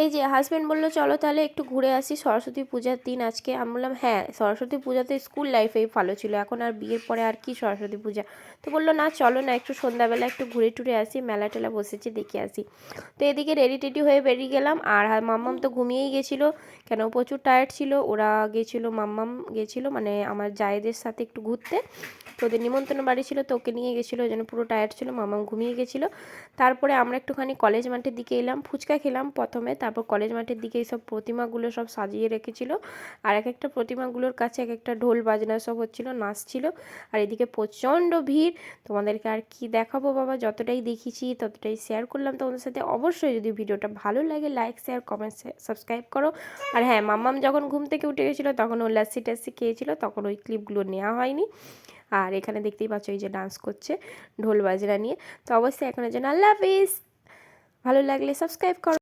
এই যে হাজব্যান্ড বললো চলো তাহলে একটু ঘুরে আসি, সরস্বতী পূজার দিন আজকে। আমি বললাম হ্যাঁ, সরস্বতী পূজাতে স্কুল লাইফেই ভালো ছিল, এখন আর বিয়ের পরে আর কি সরস্বতী পূজা। তো বললো না চলো না একটু সন্ধ্যাবেলা একটু ঘুরে টুরে আসি, মেলা টেলা বসেছে দেখে আসি। তো এদিকে রেডি টেডি হয়ে বেরিয়ে গেলাম। আর মাম্মাম তো ঘুমিয়েই গেছিলো, কেন প্রচুর টায়ার্ড ছিল। ওরা গেছিলো, মাম্মাম গেছিলো মানে আমার জায়েদের সাথে একটু ঘুরতে। তো ওদের নিমন্ত্রণ বাড়ি ছিল, তো ওকে নিয়ে গেছিলো, ওই জন্য পুরো টায়ার্ড ছিল, মাম্মাম ঘুমিয়ে গেছিলো। তারপরে আমরা একটুখানি কলেজ মাঠের দিকে এলাম, ফুচকা খেলাম প্রথমে, তারপর কলেজ মাঠের দিকে এইসব প্রতিমাগুলো সব সাজিয়ে রেখেছিল। আর এক একটা প্রতিমাগুলোর কাছে এক একটা ঢোল বাজনা সব হচ্ছিলো, নাচছিল। আর এদিকে প্রচণ্ড ভিড়। তোমাদেরকে আর কি দেখাবো বাবা, যতটাই দেখিয়েছি ততটাই শেয়ার করলাম তোমাদের সাথে। অবশ্যই যদি ভিডিওটা ভালো লাগে লাইক শেয়ার কমেন্ট সাবস্ক্রাইব করো। আর হ্যাঁ, মাম্মাম যখন ঘুম থেকে উঠে গেছিলো তখন ও লাস্সি টাস্সি খেয়েছিল, তখন ওই ক্লিপগুলো নেওয়া হয়নি। আর এখানে দেখতেই পাচ্ছ এই যে ডান্স করছে ঢোল বাজনা নিয়ে। তো অবশ্যই এখনের জন্য আল্লাহ হাফিজ, ভালো লাগলে সাবস্ক্রাইব করো।